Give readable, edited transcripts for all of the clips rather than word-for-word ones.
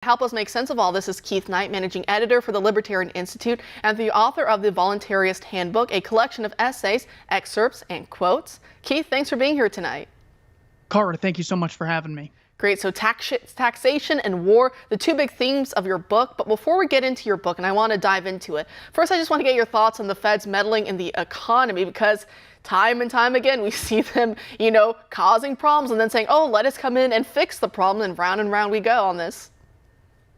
Help us make sense of all this is Keith Knight, managing editor for the Libertarian Institute and the author of the Voluntarist Handbook, a collection of essays, excerpts, and quotes. Keith, thanks for being here tonight. Carter, thank you so much for having me. Great. So taxation and war, the two big themes of your book. But before we get into your book, and I want to dive into it, first I just want to get your thoughts on the Fed's meddling in the economy, because time and time again we see them, causing problems and then saying, oh, let us come in and fix the problem, and round we go on this.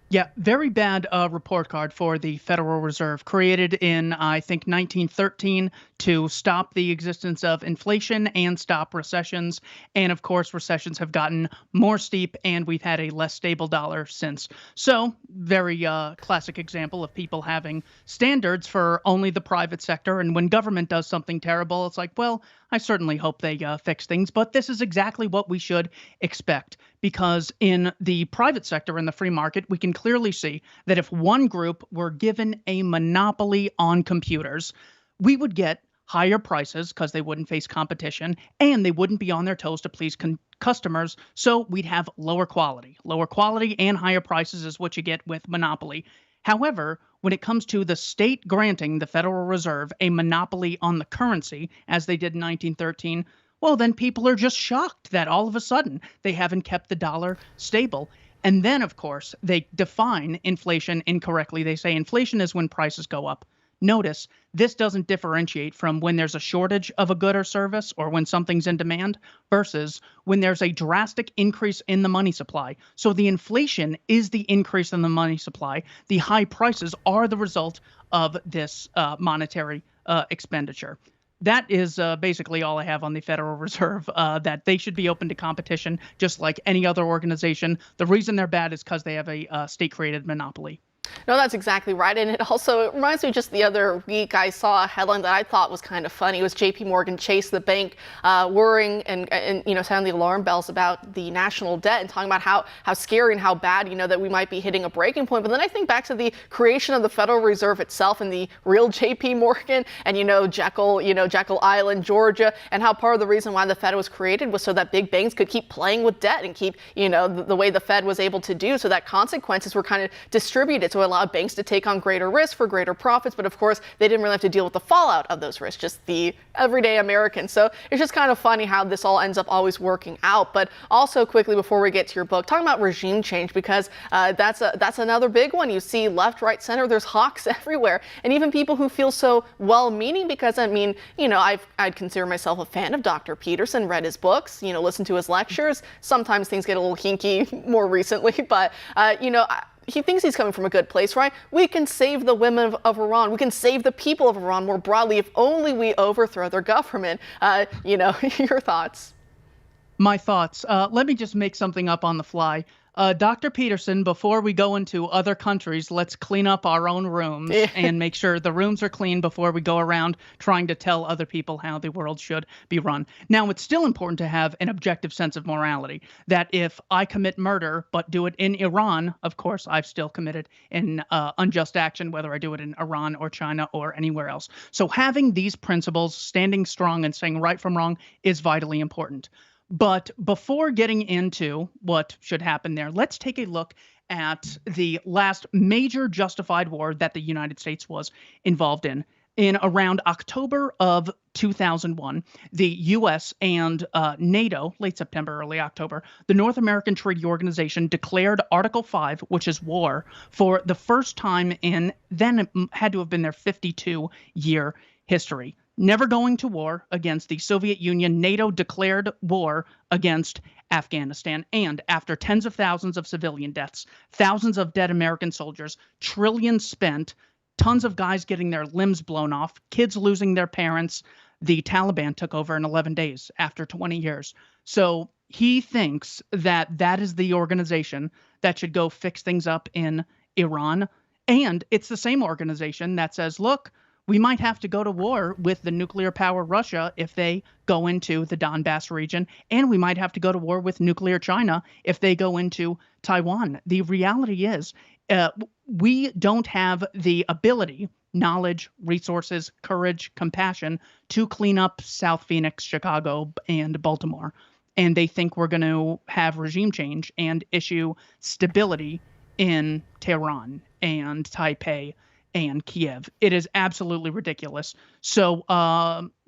Yeah, very bad report card for the Federal Reserve, created in, I think, 1913 to stop the existence of inflation and stop recessions. And of course, recessions have gotten more steep and we've had a less stable dollar since. So very classic example of people having standards for only the private sector. And when government does something terrible, it's like, well, I certainly hope they fix things. But this is exactly what we should expect, because in the private sector, in the free market, we can clearly see that if one group were given a monopoly on computers, we would get higher prices because they wouldn't face competition and they wouldn't be on their toes to please customers. So we'd have lower quality. Lower quality and higher prices is what you get with monopoly. However, when it comes to the state granting the Federal Reserve a monopoly on the currency, as they did in 1913, well, then people are just shocked that all of a sudden they haven't kept the dollar stable. And then, of course, they define inflation incorrectly. They say inflation is when prices go up. Notice, this doesn't differentiate from when there's a shortage of a good or service or when something's in demand versus when there's a drastic increase in the money supply. So the inflation is the increase in the money supply. The high prices are the result of this monetary expenditure. That is basically all I have on the Federal Reserve, that they should be open to competition just like any other organization. The reason they're bad is because they have a state-created monopoly. No, that's exactly right. And it reminds me, just the other week I saw a headline that I thought was kind of funny. It was JP Morgan Chase, the bank, worrying and sounding the alarm bells about the national debt and talking about how scary and how bad, that we might be hitting a breaking point. But then I think back to the creation of the Federal Reserve itself and the real JP Morgan and, Jekyll Island, Georgia, and how part of the reason why the Fed was created was so that big banks could keep playing with debt and keep, the way the Fed was able to do, so that consequences were kind of distributed. So it allowed banks to take on greater risk for greater profits. But of course, they didn't really have to deal with the fallout of those risks, just the everyday American. So it's just kind of funny how this all ends up always working out. But also quickly, before we get to your book, talking about regime change, because that's another big one. You see left, right, center, there's hawks everywhere. And even people who feel so well-meaning, because I'd consider myself a fan of Dr. Peterson, read his books, listened to his lectures. Sometimes things get a little hinky more recently, but he thinks he's coming from a good place, right? We can save the women of Iran. We can save the people of Iran more broadly if only we overthrow their government. Your thoughts? My thoughts. Let me just make something up on the fly. Dr. Peterson, before we go into other countries, let's clean up our own rooms and make sure the rooms are clean before we go around trying to tell other people how the world should be run. Now, it's still important to have an objective sense of morality, that if I commit murder but do it in Iran, of course, I've still committed an unjust action, whether I do it in Iran or China or anywhere else. So having these principles, standing strong and saying right from wrong, is vitally important. But before getting into what should happen there, let's take a look at the last major justified war that the United States was involved in. In around October of 2001, the U.S. and NATO, late September, early October, the North American Treaty Organization declared Article 5, which is war, for the first time in, then it had to have been their 52-year history. Never going to war against the Soviet Union, NATO declared war against Afghanistan. And after tens of thousands of civilian deaths, thousands of dead American soldiers, trillions spent, tons of guys getting their limbs blown off, kids losing their parents, the Taliban took over in 11 days after 20 years. So he thinks that that is the organization that should go fix things up in Iran. And it's the same organization that says, look, we might have to go to war with the nuclear power Russia if they go into the Donbass region, and we might have to go to war with nuclear China if they go into Taiwan. The reality is we don't have the ability, knowledge, resources, courage, compassion to clean up South Phoenix, Chicago, and Baltimore. And they think we're going to have regime change and issue stability in Tehran and Taipei and Kiev. It is absolutely ridiculous. So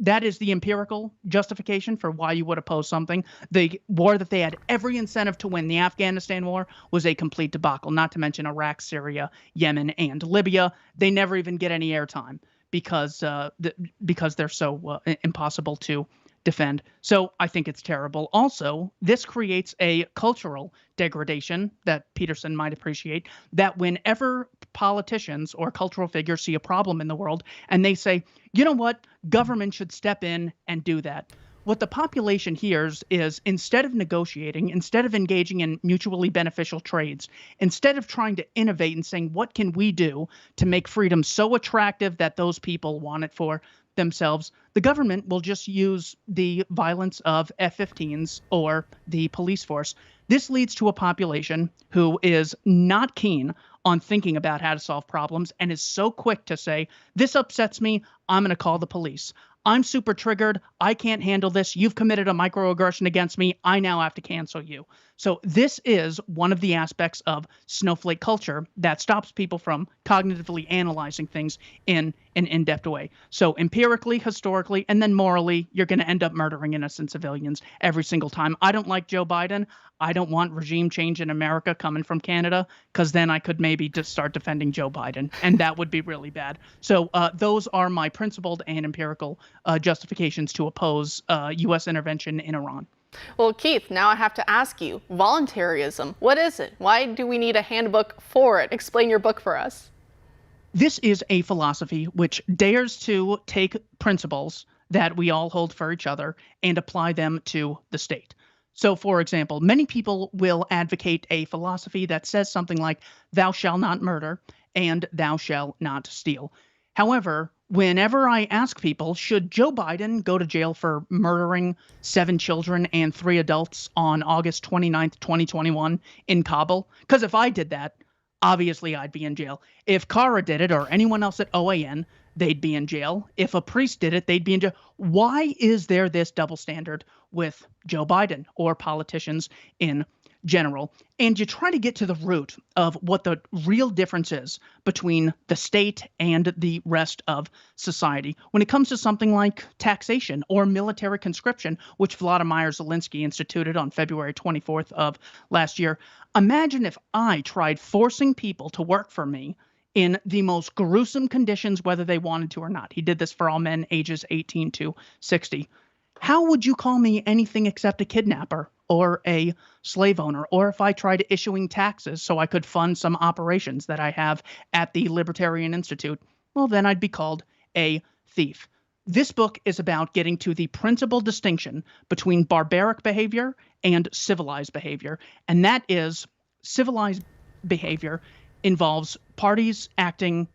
that is the empirical justification for why you would oppose something. The war that they had every incentive to win, the Afghanistan war, was a complete debacle, not to mention Iraq, Syria, Yemen, and Libya. They never even get any airtime because they're so impossible to defend. So I think it's terrible. Also, this creates a cultural degradation that Peterson might appreciate, that whenever politicians or cultural figures see a problem in the world and they say, you know what, government should step in and do that. What the population hears is, instead of negotiating, instead of engaging in mutually beneficial trades, instead of trying to innovate and saying, what can we do to make freedom so attractive that those people want it for themselves, the government will just use the violence of F-15s or the police force. This leads to a population who is not keen on thinking about how to solve problems and is so quick to say, this upsets me, I'm going to call the police. I'm super triggered. I can't handle this. You've committed a microaggression against me. I now have to cancel you. So this is one of the aspects of snowflake culture that stops people from cognitively analyzing things in an in-depth way. So empirically, historically, and then morally, you're going to end up murdering innocent civilians every single time. I don't like Joe Biden. I don't want regime change in America coming from Canada, because then I could maybe just start defending Joe Biden, and that would be really bad. So those are my principled and empirical justifications to oppose U.S. intervention in Iran. Well, Keith, now I have to ask you, voluntarism, what is it? Why do we need a handbook for it? Explain your book for us. This is a philosophy which dares to take principles that we all hold for each other and apply them to the state. So, for example, many people will advocate a philosophy that says something like, thou shalt not murder and thou shalt not steal. However, whenever I ask people, should Joe Biden go to jail for murdering 7 children and 3 adults on August 29th, 2021 in Kabul? Because if I did that, obviously I'd be in jail. If Kara did it, or anyone else at OAN, they'd be in jail. If a priest did it, they'd be in jail. Why is there this double standard with Joe Biden or politicians in general? And you try to get to the root of what the real difference is between the state and the rest of society when it comes to something like taxation or military conscription, which Vladimir Zelensky instituted on February 24th of last year. Imagine if I tried forcing people to work for me in the most gruesome conditions, whether they wanted to or not. He did this for all men ages 18 to 60. How would you call me anything except a kidnapper or a slave owner? Or if I tried issuing taxes so I could fund some operations that I have at the Libertarian Institute, well, then I'd be called a thief. This book is about getting to the principal distinction between barbaric behavior and civilized behavior. And that is, civilized behavior involves parties acting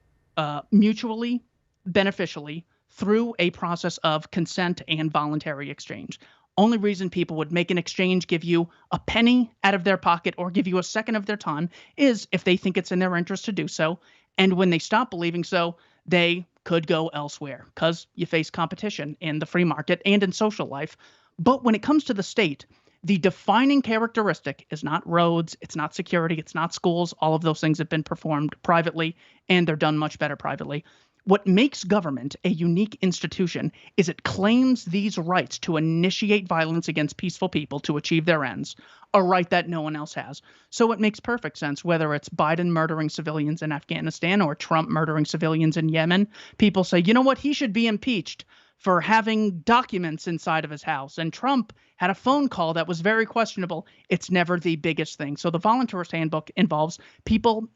mutually beneficially through a process of consent and voluntary exchange. Only reason people would make an exchange, give you a penny out of their pocket or give you a second of their time, is if they think it's in their interest to do so. And when they stop believing so, they could go elsewhere, because you face competition in the free market and in social life. But when it comes to the state, the defining characteristic is not roads, it's not security, it's not schools. All of those things have been performed privately, and they're done much better privately. What makes government a unique institution is it claims these rights to initiate violence against peaceful people to achieve their ends, a right that no one else has. So it makes perfect sense, whether it's Biden murdering civilians in Afghanistan or Trump murdering civilians in Yemen. People say, you know what, he should be impeached for having documents inside of his house. And Trump had a phone call that was very questionable. It's never the biggest thing. So the Voluntarist Handbook involves people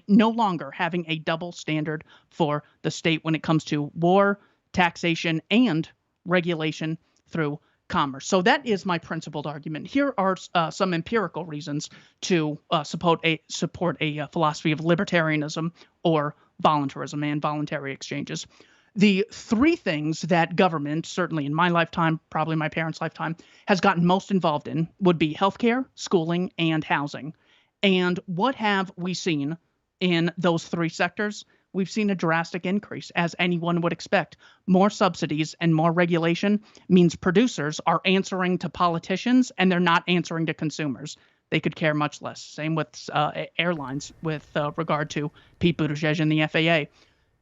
no longer having a double standard for the state when it comes to war, taxation, and regulation through commerce. So that is my principled argument. Here are some empirical reasons to support a philosophy of libertarianism or voluntarism and voluntary exchanges. The 3 things that government, certainly in my lifetime, probably my parents' lifetime, has gotten most involved in would be healthcare, schooling, and housing. And what have we seen in those 3 sectors? We've seen a drastic increase, as anyone would expect. More subsidies and more regulation means producers are answering to politicians and they're not answering to consumers. they could care much less. Same with airlines with regard to Pete Buttigieg and the FAA.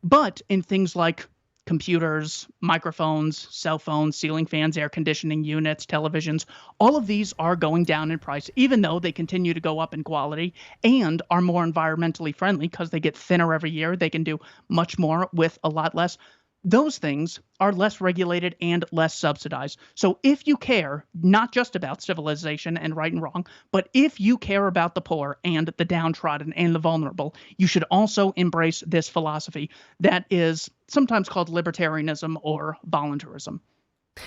But in things like computers, microphones, cell phones, ceiling fans, air conditioning units, televisions, all of these are going down in price, even though they continue to go up in quality and are more environmentally friendly because they get thinner every year. They can do much more with a lot less. Those things are less regulated and less subsidized. So if you care not just about civilization and right and wrong, but if you care about the poor and the downtrodden and the vulnerable, you should also embrace this philosophy that is sometimes called libertarianism or voluntarism.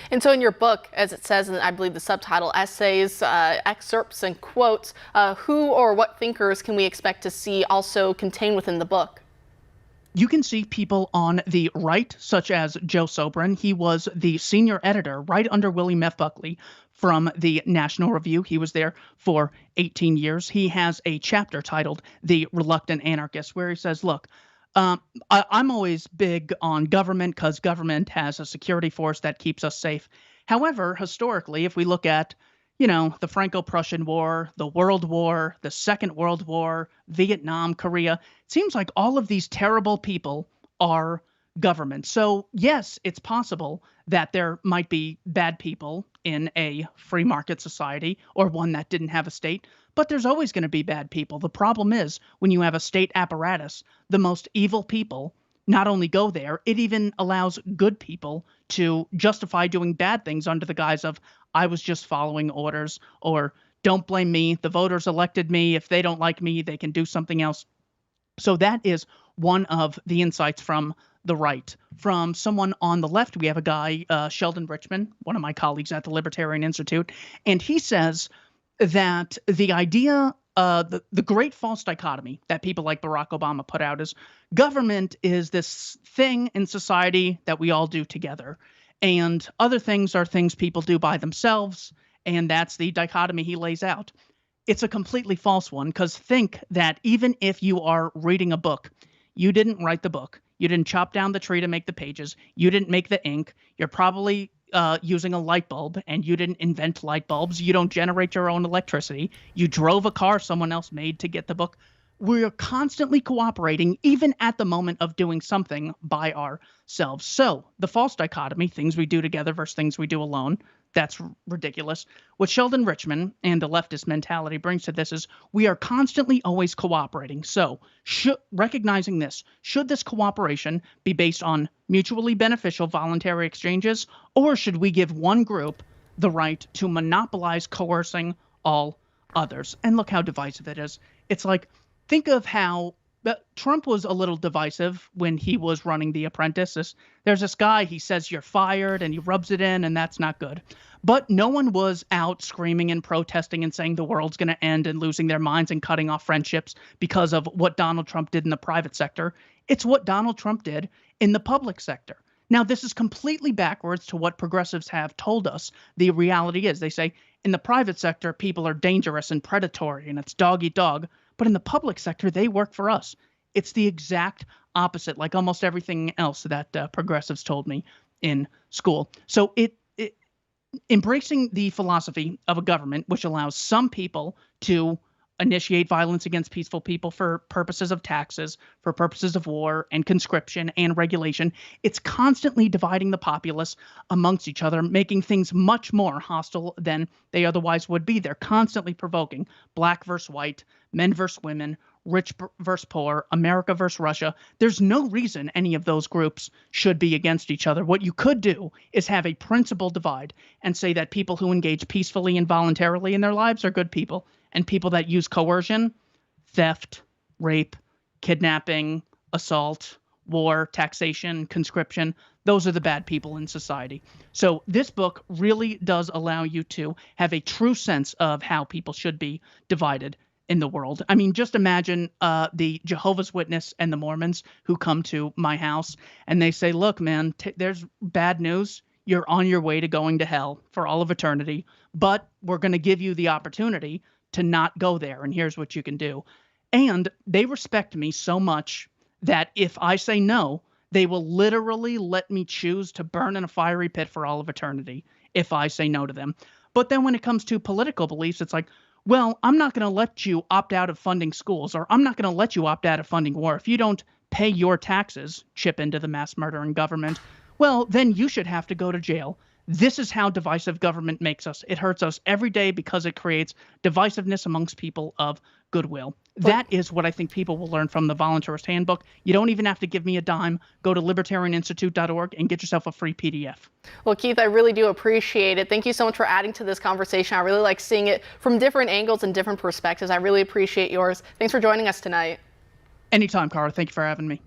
And so in your book, as it says, and I believe the subtitle, essays, excerpts, and quotes, who or what thinkers can we expect to see also contained within the book? You can see people on the right, such as Joe Sobran. He was the senior editor right under William F. Buckley from the National Review. He was there for 18 years. He has a chapter titled The Reluctant Anarchist, where he says, look, I'm always big on government because government has a security force that keeps us safe. However, historically, if we look at the Franco-Prussian War, the World War, the Second World War, Vietnam, Korea. It seems like all of these terrible people are government. So yes, it's possible that there might be bad people in a free market society or one that didn't have a state, but there's always going to be bad people. The problem is when you have a state apparatus, the most evil people not only go there, it even allows good people to justify doing bad things under the guise of, I was just following orders, or don't blame me, the voters elected me, if they don't like me, they can do something else. So that is one of the insights from the right. From someone on the left, we have a guy, Sheldon Richman, one of my colleagues at the Libertarian Institute, and he says that the idea the great false dichotomy that people like Barack Obama put out is government is this thing in society that we all do together. And other things are things people do by themselves. And that's the dichotomy he lays out. It's a completely false one, because think that even if you are reading a book, you didn't write the book. You didn't chop down the tree to make the pages. You didn't make the ink. You're probably using a light bulb, and you didn't invent light bulbs. You don't generate your own electricity. You drove a car someone else made to get the book. We're constantly cooperating, even at the moment of doing something by ourselves. So the false dichotomy, things we do together versus things we do alone, that's ridiculous. What Sheldon Richman and the leftist mentality brings to this is we are constantly always cooperating. So recognizing this, should this cooperation be based on mutually beneficial voluntary exchanges, or should we give one group the right to monopolize coercing all others? And look how divisive it is. It's like, think of how Trump was a little divisive when he was running The Apprentice. There's this guy, he says you're fired, and he rubs it in, and that's not good. But no one was out screaming and protesting and saying the world's going to end and losing their minds and cutting off friendships because of what Donald Trump did in the private sector. It's what Donald Trump did in the public sector. Now, this is completely backwards to what progressives have told us the reality is. They say in the private sector, people are dangerous and predatory, and it's dog eat dog. But in the public sector, they work for us. It's the exact opposite, like almost everything else that progressives told me in school. So embracing the philosophy of a government which allows some people to initiate violence against peaceful people for purposes of taxes, for purposes of war and conscription and regulation. It's constantly dividing the populace amongst each other, making things much more hostile than they otherwise would be. They're constantly provoking black versus white, men versus women, rich versus poor, America versus Russia. There's no reason any of those groups should be against each other. What you could do is have a principle divide and say that people who engage peacefully and voluntarily in their lives are good people, and people that use coercion, theft, rape, kidnapping, assault, war, taxation, conscription, those are the bad people in society. So this book really does allow you to have a true sense of how people should be divided in the world. I mean, just imagine the Jehovah's Witness and the Mormons who come to my house and they say, look, man, there's bad news. You're on your way to going to hell for all of eternity, but we're going to give you the opportunity to not go there. And here's what you can do. And they respect me so much that if I say no, they will literally let me choose to burn in a fiery pit for all of eternity if I say no to them. But then when it comes to political beliefs, it's like, Well, I'm not going to let you opt out of funding schools, or I'm not going to let you opt out of funding war. If you don't pay your taxes, chip into the mass murdering government, well, then you should have to go to jail. This is how divisive government makes us. It hurts us every day because it creates divisiveness amongst people of goodwill. That is what I think people will learn from the Voluntarist Handbook. You don't even have to give me a dime. Go to libertarianinstitute.org and get yourself a free PDF. Well, Keith, I really do appreciate it. Thank you so much for adding to this conversation. I really like seeing it from different angles and different perspectives. I really appreciate yours. Thanks for joining us tonight. Anytime, Cara. Thank you for having me.